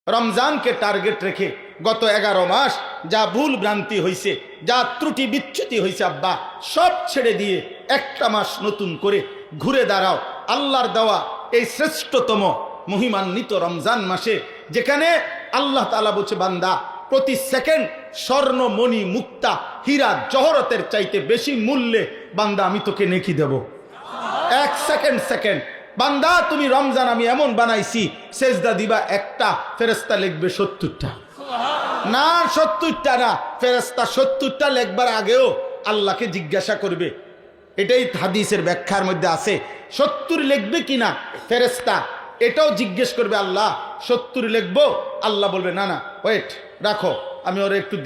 রমজানকে টার্গেট রেখে গত 11 মাস যা ভুল ভ্রান্তি হয়েছে, যা ত্রুটি বিচ্যুতি হয়েছে আব্বা, সব ছেড়ে দিয়ে একটা মাস নতুন করে ঘুরে দাঁড়াও আল্লাহর দেওয়া এই শ্রেষ্ঠতম মহিমান্বিত রমজান মাসে, যেখানে আল্লাহ তাআলা বলছে বান্দা প্রতি সেকেন্ড স্বর্ণ মণি মুক্তা হীরা জহরতের চাইতে বেশি মূল্যে বান্দা আমি তোকে নেকি দেব। এক সেকেন্ড বান্দা তুমি রমজান আমি এমন বানাইছি, সেজদা দিবা একটা, ফেরেশতা লিখবে 70টা। না 70টা না, ফেরেশতা 70টা লেখবার আগেও আল্লাহকে জিজ্ঞাসা করবে। এটাই হাদিসের ব্যাখ্যার মধ্যে আছে। 70 লিখবে কিনা ফেরেশতা এটাও জিজ্ঞেস করবে, আল্লাহ 70 লিখবো? আল্লাহ বলবে না না ওয়েট রাখো, আমি ওরা একটু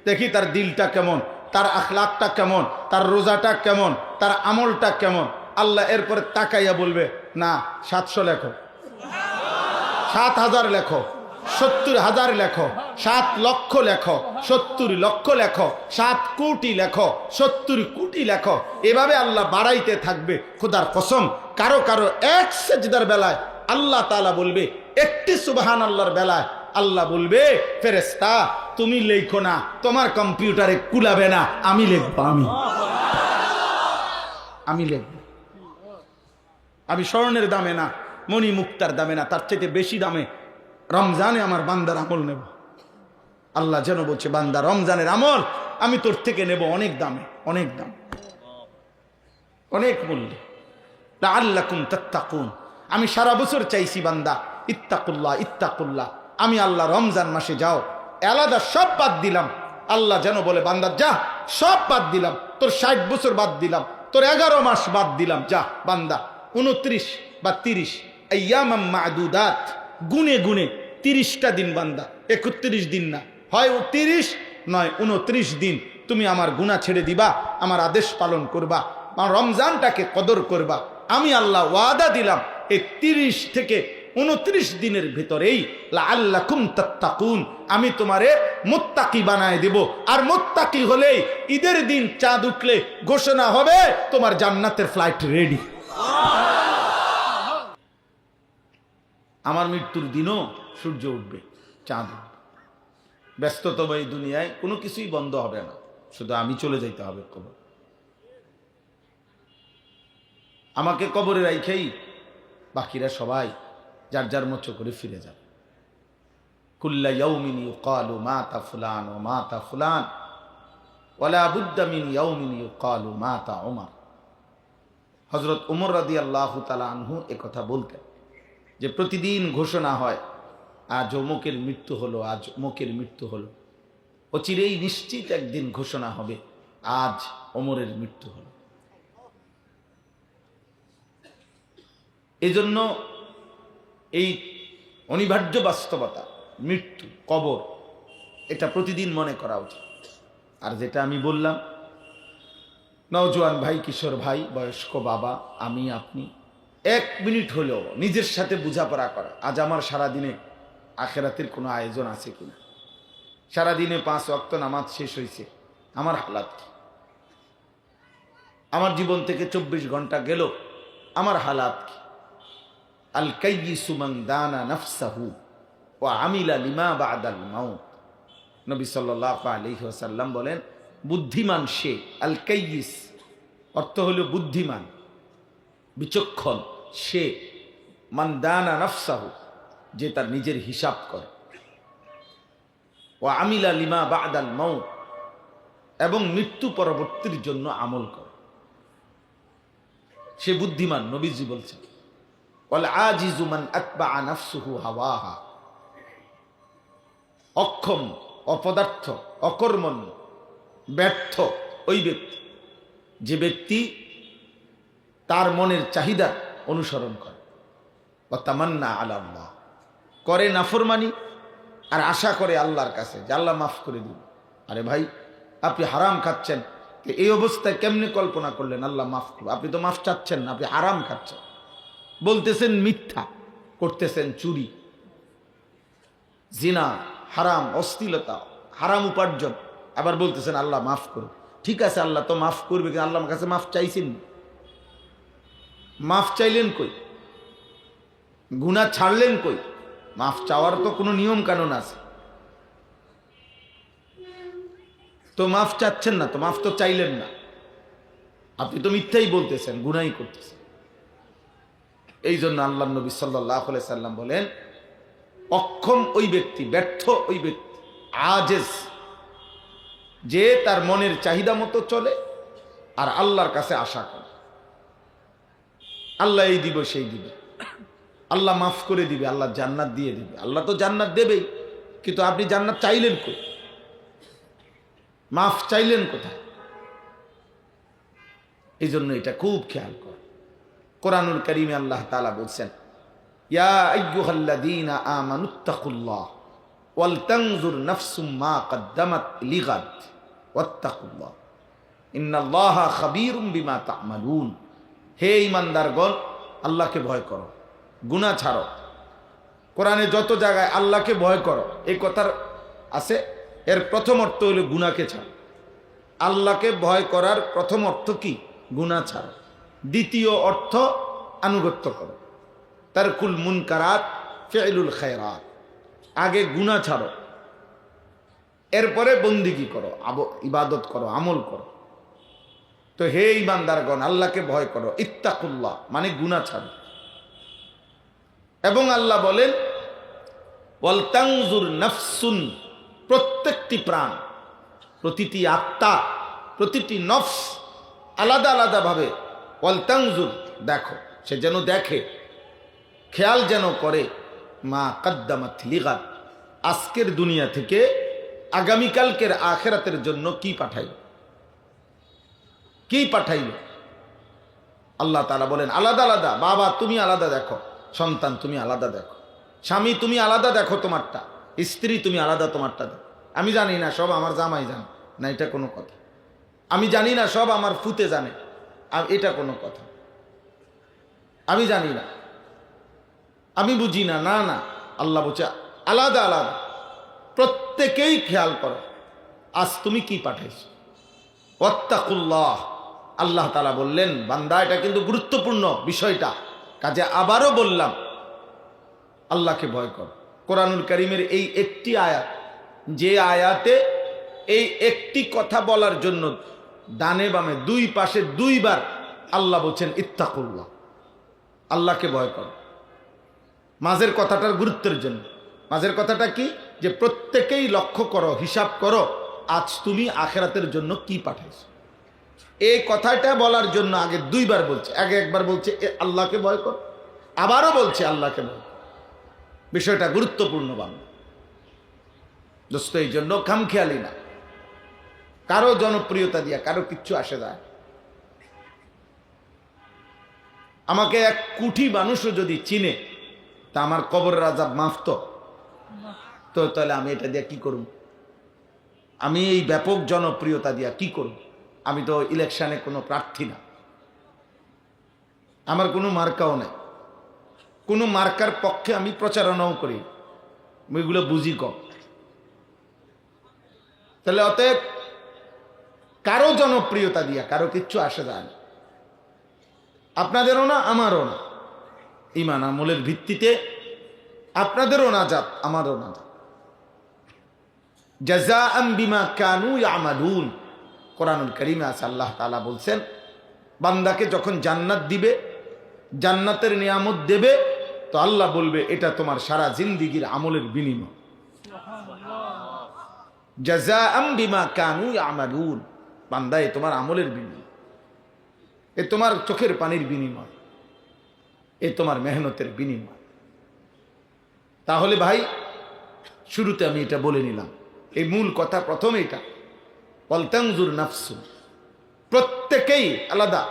দেখি তার দিলটা কেমন, তার আখলাকটা কেমন, তার রোজাটা কেমন, তার আমলটা কেমন। আল্লাহ এরপরে তাকাইয়া বলবে না 700 লেখো, 7000 লেখো, 70,000 লেখো, 7 লক্ষ লেখো, 70 লক্ষ লেখো, 7 কোটি লেখো, 70 কোটি লেখো। এভাবে আল্লাহ বাড়াইতে থাকবে। খোদার কসম কারো কারো এক সেজদার বেলায় আল্লাহ তাআলা বলবে, একটি সুবহানাল্লাহর বেলায় আল্লাহ বলবে ফেরেশতা তুমি লেখো না, তোমার কম্পিউটারে কুলাবে না, আমি লিখবো, আমি লিখবো। আমি স্বর্ণের দামে না, মণি মুক্তার দামে না, তার চাইতে বেশি দামে রমজানে আমার বান্দার আমল নেব। আল্লাহ যেন বলছে বান্দা রমজানের আমল আমি তোর থেকে নেব অনেক দামে, অনেক দাম, অনেক মূল্যে। লাআল্লাকুম তাত্তাকুন। আমি সারা বছর চাইছি বান্দা ইত্তাকুল্লাহ ইত্তাকুল্লাহ। আমি আল্লাহ রমজান মাসে যাও আলাদা সব বাদ দিলাম। আল্লাহ যেন বলে বান্দা যা সব বাদ দিলাম, তোর 60 বছর বাদ দিলাম, তোর 11 মাস বাদ দিলাম, যা বান্দা 29 বা 30 আইয়ামাম মা'দুদাত, গুনে গুনে 30টা দিন বান্দা, 31 দিন না, হয় 30 নয় 29 দিন তুমি আমার গুনাহ ছেড়ে দিবা, আমার আদেশ পালন করবা, আমার রমজানটাকে কদর করবা। আমি আল্লাহ ওয়াদা দিলাম এই 30 থেকে 29 দিনের ভিতরেই লাআল্লাকুম তাত্তাকুন, আমি তোমারে মুত্তাকি বানায় দেব। আর মুত্তাকি হলেই ঈদের দিন চাঁদ উঠলে ঘোষণা হবে তোমার জান্নাতের ফ্লাইট রেডি। আমার মৃত্যুর দিনও সূর্য উঠবে, চাঁদ উঠবে। ব্যস্ততম এই দুনিয়ায় কোনো কিছুই বন্ধ হবে না, শুধু আমি চলে যাইতে হবে কবর। আমাকে কবরে রাইখেই বাকিরা সবাই যার যার মতো করে ফিরে যাবে। কুল্লা ইয়াউমিন ইউকালু মাতা ফুলান ওয়া মাতা ফুলান ওয়ালা বুদ্দা মিন ইয়াউমিন ইউকালু মাতা উমর। হযরত উমর রাদিয়াল্লাহু তাআলা আনহু একথা বলতেন যে প্রতিদিন ঘোষণা হয় আজ অমুকের মৃত্যু হলো, আজ অমুকের মৃত্যু হলো। অচিরেই নিশ্চিত একদিন ঘোষণা হবে আজ ওমরের মৃত্যু হলো। এজন্য এই অনিবার্য বাস্তবতা মৃত্যু, কবর, এটা প্রতিদিন মনে করা উচিত। আর যেটা আমি বললাম, নওজোয়ান ভাই, কিশোর ভাই, বয়স্ক বাবা, আমি আপনি 1 মিনিট হলেও নিজের সাথে বোঝাপড়া করা, আজ আমার সারাদিনে আখেরাতের কোনো আয়োজন আছে কিনা, সারাদিনে 5 ওয়াক্ত নামাজ শেষ হয়েছে, আমার হালাত কি, আমার জীবন থেকে 24 ঘন্টা গেল, আমার হালাত কি। আল কাইয়িসু মান দানা নাফসাহু ওয়া আমিলা লিমা বাদাল মাউত। নবী সাল্লাল্লাহু আলাইহি ওয়াসাল্লাম বলেন বুদ্ধিমান সে, আল কাইয়িস অর্থ হলো বুদ্ধিমান, বিচক্ষণ সে, মান দানা নাফসাহু যে তার নিজের হিসাব করে, ওয়া আমিলা লিমা বাদাল মাউত এবং মৃত্যু পরবর্তীর জন্য আমল করে, সে বুদ্ধিমান। নবীজি বলছেন ওয়াল আজিজু মান আতবা নাফসুহু হাওয়াহা। অক্ষম, অপদার্থ, অকর্মণ্য, ব্যর্থ ওই ব্যক্তি যে ব্যক্তি তার মনের চাহিদা অনুসরণ করে। ওয়া তামান্না আলা আল্লাহ, করে নাফরমানি আর আশা করে আল্লাহর কাছে যে আল্লাহ মাফ করে দিন। আরে ভাই আপনি হারাম খাচ্ছেন, এই অবস্থায় কেমনে কল্পনা করলেন আল্লাহ মাফ করবে? আপনি তো মাফ চাচ্ছেন না, আপনি হারাম খাচ্ছেন, বলতেছেন মিথ্যা, করতেছেন চুরি, জিনা, হারাম, অশ্লীলতা, হারাম উপার্জন, আবার বলতেছেন আল্লাহ মাফ করবে। ঠিক আছে আল্লাহ তো মাফ করবে, কিন্তু আল্লাহর কাছে মাফ চাইছেন, মাফ চাইলেন কই? গুনাহ ছাড়লেন কই? মাফ চাওয়ার তো কোনো নিয়ম কানুন আছে। তো মাফ চাচ্ছেন না, তো মাফ তো চাইলেন না, আপনি তো মিথ্যাই বলতেছেন, গুনাই করতেছেন। এই জন্য আল্লাহ নবী সাল্লাল্লাহু আলাইহি সাল্লাম বলেন, অক্ষম ওই ব্যক্তি, ব্যর্থ ওই ব্যক্তি, আজেজ, যে তার মনের চাহিদা মতো চলে আর আল্লাহর কাছে আশা করে আল্লাহ এই দিব সেই দিবে, আল্লাহ মাফ করে দিবে, আল্লাহ জান্নাত দিয়ে দিবে। আল্লাহ তো জান্নাত দেবেই, কিন্তু আপনি জান্নাত চাইলেন কই? মাফ চাইলেন কোথায়? এই জন্য এটা খুব খেয়াল কর। কোরআনুল কারীমে আল্লাহ তাআলা বলছেন, ইয়া আইয়ুহাল্লাযীনা আমানুত্তাকুল্লাহ ওয়াল তানজুর নাফসুম মা কদ্দামাত লিগাদ ওয়াত্তাকুল্লাহ ইন্নাল্লাহা খাবীরুম বিমা তা'মালুন। হে ঈমানদারগণ, আল্লাহকে ভয় করো, গুনাহ ছাড়ো। কোরআনে যত জায়গায় আল্লাহকে ভয় করো এই কথার আছে, এর প্রথম অর্থ হলো গুনাহকে ছাড়ো। আল্লাহকে ভয় করার প্রথম অর্থ কি? গুনাহ ছাড়ো। দ্বিতীয় অর্থ আনুগত্য করো, তারকুল মুনকারাত ফি'লুল খায়রাত। আগে গুনাহ ছাড়ো, এরপরে বন্দিগি করো, ইবাদত করো, আমল করো। তো হে ঈমানদারগণ, আল্লাহকে ভয় করো, ইত্তাকুল্লাহ মানে গুনাহ ছাড়ো। এবং আল্লাহ বলেন, ওয়াল তানজুর নাফসুন, প্রত্যেকটি প্রাণ, প্রতিটি আত্মা, প্রতিটি নফস আলাদা আলাদা ভাবে, ওয়াল তানজুর দেখো, সে যেন দেখে, খেয়াল যেন করে, মা কদ্দামাত লিগাদ, আজকের দুনিয়া থেকে আগামীকালকের আখিরাতের জন্য কি পাঠাইল, কি পাঠাইল। আল্লাহ তাআলা বলেন আলাদা আলাদা। বাবা তুমি আলাদা দেখো, সন্তান তুমি আলাদা দেখো, স্বামী তুমি আলাদা দেখো তোমারটা, স্ত্রী তুমি আলাদা তোমারটা দেখো। আমি জানি না, সব আমার জামাই জানে না, এটা কোনো কথা। আমি জানি না, সব আমার ফুতে জানে, এটা কোনো কথা। আমি জানি না, আমি বুঝি না, না না, আল্লাহ বলছে আলাদা আলাদা। প্রত্যেকেই খেয়াল করো আজ তুমি কি পাঠাইছো। ওয়াত্তাকুল্লাহ, আল্লাহ তাআলা বললেন, বান্দা এটা কিন্তু গুরুত্বপূর্ণ বিষয়টা, কাজে আবারও বললাম আল্লাহকে ভয় কর। কোরআনুল কারীমের এই একটি আয়াত, যে আয়াতে এই একটি কথা বলার জন্য ডানে বামে দুই পাশে দুইবার আল্লাহ বলছেন ইত্তাকুল্লাহ, আল্লাহকে ভয় কর। মাঝের কথাটার গুরুত্বের জন্য। মাঝের কথাটা কি? যে প্রত্যেকেই লক্ষ্য করো, হিসাব করো, আজ তুমি আখিরাতের জন্য কি পাঠাইছো। এই কথাটা বলার জন্য আগে দুইবার বলছে। আগে একবার বলছে আল্লাহকে ভয় কর, আবারও বলছে আল্লাহকে ভয় কর। বিষয়টা গুরুত্বপূর্ণ বাংলা দোস্ত। এই জন্য খামখেয়ালি না, কারো জনপ্রিয়তা দিয়া কারো কিচ্ছু আসে যায়। আমাকে 1 কোটি মানুষও যদি চিনে, তা আমার কবরের আযাব মাফ তো তাহলে আমি এটা দিয়ে কি করব? আমি এই ব্যাপক জনপ্রিয়তা দিয়া কি করব? আমি তো ইলেকশনে কোনো প্রার্থী না, আমার কোনো মার্কাও নাই, কোনো মার্কার পক্ষে আমি প্রচারণাও করি, ওইগুলো বুঝি কম। তাহলে অতএব কারো জনপ্রিয়তা দিয়া কারো কিচ্ছু আসে যায় না, আপনাদেরও না আমারও না। ঈমান আমলের ভিত্তিতে আপনাদেরও নাজাত, আমারও নাজাত। জাযাআন বিমা কানু ইয়ামালুন। কোরআনুল কারীমে আছে, আল্লাহ তাআলা বলছেন, বান্দাকে যখন জান্নাত দিবে, জান্নাতের নিয়ামত দেবে, তো আল্লাহ বলবে এটা তোমার সারা জিন্দেগীর আমলের বিনিময়। জাযাআন বিমা কানু ইয়ামালুন, বান্দা এ তোমার আমলের বিনিময়, এ তোমার চোখের পানির বিনিময়, এ তোমার মেহনতের বিনিময়। তাহলে ভাই, শুরুতে আমি এটা বলে নিলাম, এই মূল কথা প্রথম এটা, ওয়াল তানজুর নাফসু, প্রত্যেকেই আলাদা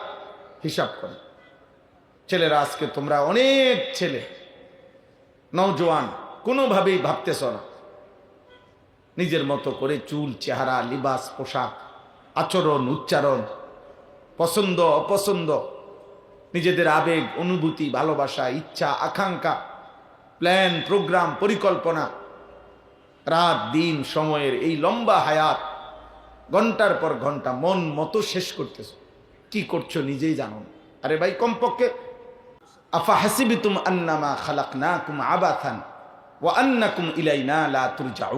হিসাব করে। ছেলেরা, আজকে তোমরা অনেক ছেলে নওজোয়ান কোনোভাবেই ভাবতেছ না, নিজের মতো করে চুল, চেহারা, লিবাস, পোশাক, আচরণ, উচ্চারণ, পছন্দ অপছন্দ, নিজেদের আবেগ, অনুভূতি, ভালোবাসা, ইচ্ছা, আকাঙ্ক্ষা, প্ল্যান, প্রোগ্রাম, পরিকল্পনা, রাত দিন সময়ের এই লম্বা হায়াত, ঘন্টার পর ঘন্টা মন মতো শেষ করতেছ। কি করছো নিজেই জানো না। আরে ভাই, কমপক্ষে আফা হাসিবিতুম আন্নামা খালাকনাকুম আবাথান ওয়া আন্নাকুম ইলাইনা লা তুরজাউন।